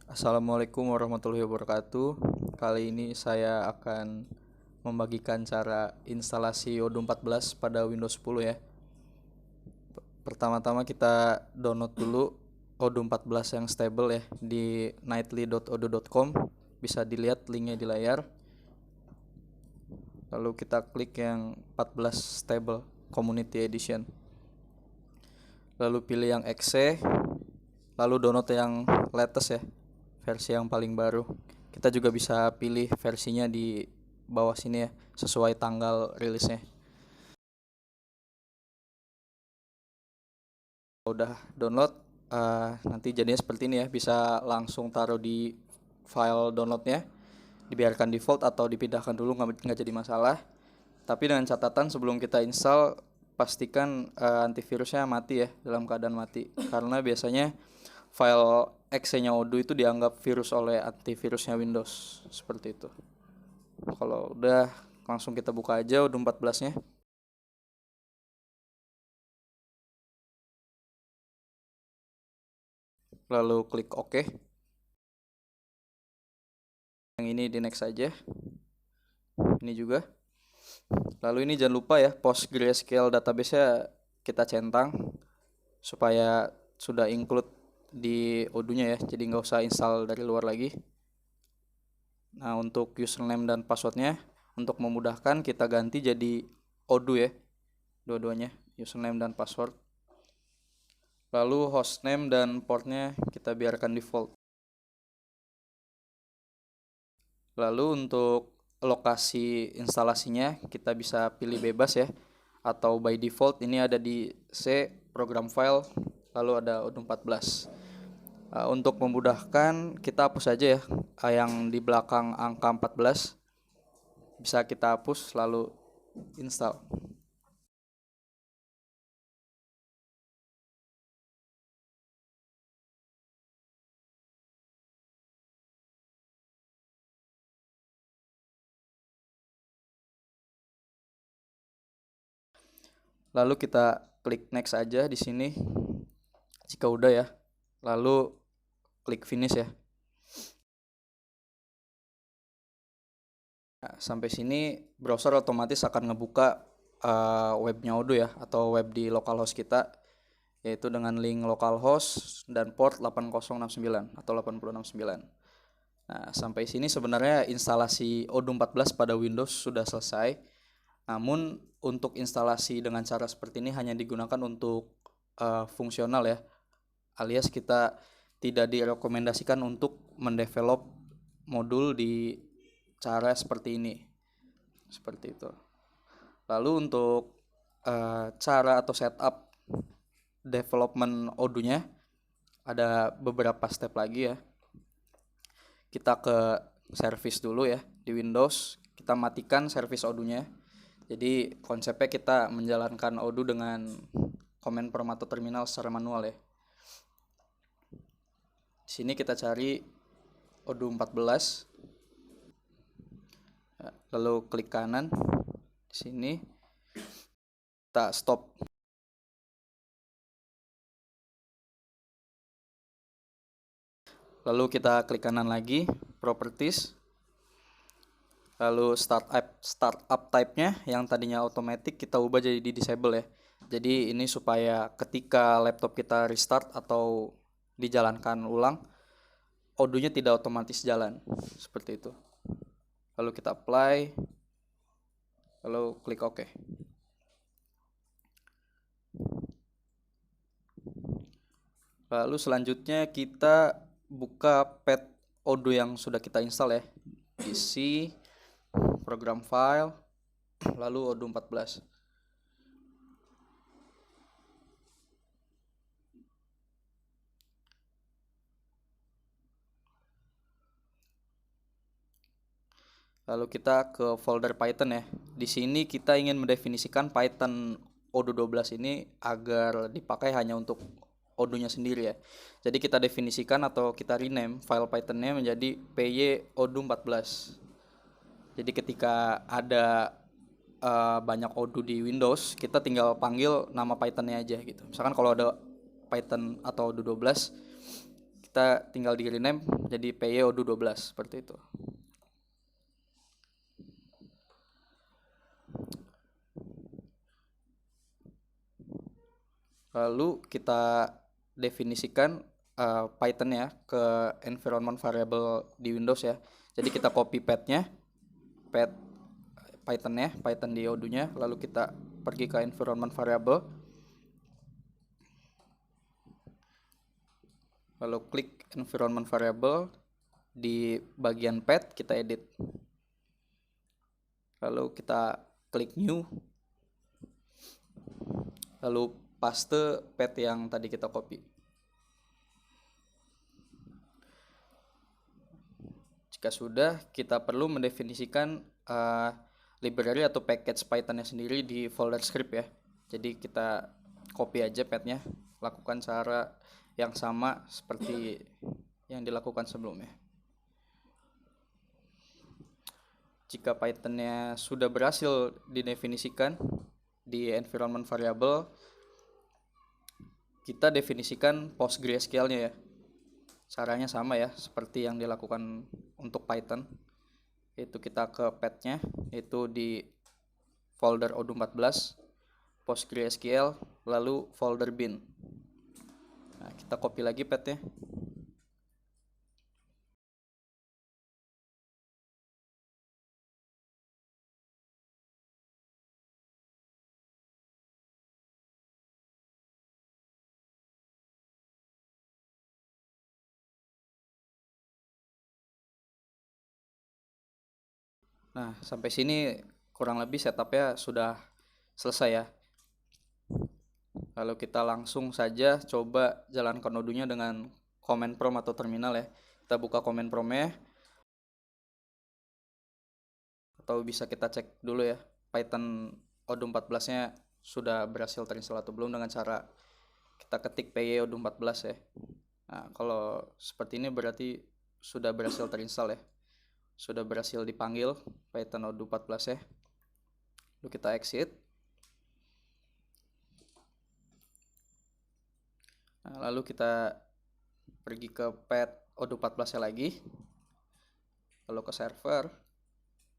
Assalamualaikum warahmatullahi wabarakatuh. Kali ini saya akan membagikan cara instalasi Odoo 14 pada Windows 10 ya. Pertama-tama kita download dulu Odoo 14 yang stable ya di nightly.odoo.com. Bisa dilihat linknya di layar. Lalu kita klik yang 14 stable Community Edition. Lalu pilih yang exe. Lalu download yang latest ya, versi yang paling baru. Kita juga bisa pilih versinya di bawah sini ya, sesuai tanggal rilisnya. Udah download, nanti jadinya seperti ini ya, bisa langsung taruh di file downloadnya, dibiarkan default atau dipindahkan dulu, nggak jadi masalah. Tapi dengan catatan sebelum kita install, pastikan antivirusnya mati ya, dalam keadaan mati, karena biasanya file exe-nya Odoo itu dianggap virus oleh antivirusnya Windows, seperti itu. Kalau udah, langsung kita buka aja Odoo 14-nya. Lalu klik OK. Yang ini di next aja. Ini juga. Lalu ini jangan lupa ya, PostgreSQL database-nya kita centang supaya sudah include di Odoo-nya ya, jadi nggak usah install dari luar lagi. Nah, untuk username dan passwordnya, untuk memudahkan kita ganti jadi Odoo ya, dua-duanya, username dan password. Lalu hostname dan portnya kita biarkan default. Lalu untuk lokasi instalasinya kita bisa pilih bebas ya, atau by default ini ada di C program file, lalu ada Odoo 14. Untuk memudahkan kita hapus aja ya, yang di belakang angka 14 bisa kita hapus lalu install. Lalu kita klik next aja di sini jika udah ya. Lalu klik finish ya. Nah, sampai sini browser otomatis akan ngebuka webnya Odoo ya, atau web di localhost kita, yaitu dengan link localhost dan port 8069 atau 8069. Nah, sampai sini sebenarnya instalasi Odoo 14 pada Windows sudah selesai. Namun untuk instalasi dengan cara seperti ini hanya digunakan untuk fungsional ya, alias kita tidak direkomendasikan untuk mendevelop modul di cara seperti ini, seperti itu. Lalu untuk cara atau setup development Odoo-nya ada beberapa step lagi ya. Kita ke service dulu ya di Windows, kita matikan service Odoo-nya. Jadi konsepnya kita menjalankan Odoo dengan command formato terminal secara manual ya. Di sini kita cari Odoo 14. Lalu klik kanan. Di sini kita stop. Lalu kita klik kanan lagi, properties. Lalu startup type-nya yang tadinya automatic kita ubah jadi disable ya. Jadi ini supaya ketika laptop kita restart atau dijalankan ulang, Odoo-nya tidak otomatis jalan, seperti itu. Lalu kita apply, lalu klik OK. Lalu selanjutnya kita buka path Odoo yang sudah kita install ya, di C program file, lalu Odoo 14. Lalu kita ke folder Python ya. Di sini kita ingin mendefinisikan Python Odoo 12 ini agar dipakai hanya untuk Odoo-nya sendiri ya. Jadi kita definisikan atau kita rename file Python-nya menjadi py odoo 14. Jadi ketika ada banyak Odoo di Windows, kita tinggal panggil nama Python-nya aja gitu. Misalkan kalau ada Python atau Odoo 12, kita tinggal di rename jadi PY Odoo 12 seperti itu. Lalu kita definisikan Python ya ke environment variable di Windows ya. Jadi kita copy path-nya, path Python-nya, Python di Odoo-nya, lalu kita pergi ke environment variable, lalu klik environment variable, di bagian path kita edit, lalu kita klik new, lalu paste path yang tadi kita copy. Jika sudah, kita perlu mendefinisikan library atau package Python-nya sendiri di folder script ya. Jadi kita copy aja path-nya, lakukan cara yang sama seperti yang dilakukan sebelumnya. Jika Python-nya sudah berhasil didefinisikan di environment variable, kita definisikan PostgreSQL-nya ya. Caranya sama ya, seperti yang dilakukan untuk Python. Itu kita ke path-nya, itu di folder Odoo 14, PostgreSQL, lalu folder bin. Nah, kita copy lagi path-nya. Nah, sampai sini kurang lebih setupnya sudah selesai ya. Lalu kita langsung saja coba jalankan Odoo-nya dengan command prompt atau terminal ya. Kita buka command prompt-nya, atau bisa kita cek dulu ya Python Odoo 14-nya sudah berhasil terinstall atau belum dengan cara kita ketik py Odoo 14 ya. Nah, kalau seperti ini berarti sudah berhasil terinstall ya. Sudah berhasil dipanggil Python Odoo 14 ya. Lalu kita exit. Nah, lalu kita pergi ke path Odoo 14 lagi, lalu ke server,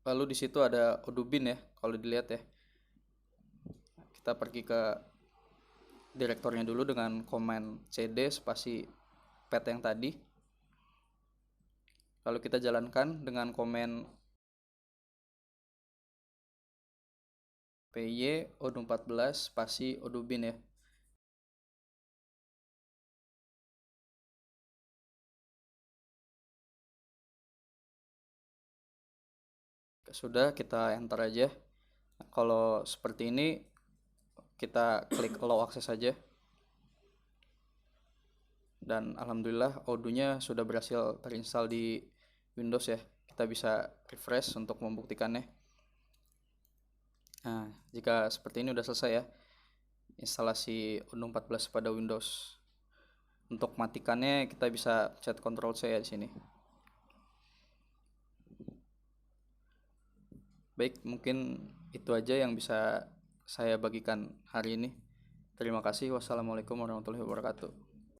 lalu di situ ada Odoo bin ya. Kalau dilihat ya, kita pergi ke direktornya dulu dengan command cd spasi path yang tadi, lalu kita jalankan dengan command py Odoo 14 spasi Odoo bin ya. Sudah, kita enter aja. Nah, kalau seperti ini kita klik allow access saja, dan alhamdulillah Odoo-nya sudah berhasil terinstall di Windows ya. Kita bisa refresh untuk membuktikannya. Nah, jika seperti ini udah selesai ya instalasi Odoo 14 pada Windows. Untuk matikannya kita bisa pencet Ctrl C ya di sini. Baik, mungkin itu aja yang bisa saya bagikan hari ini. Terima kasih. Wassalamualaikum warahmatullahi wabarakatuh.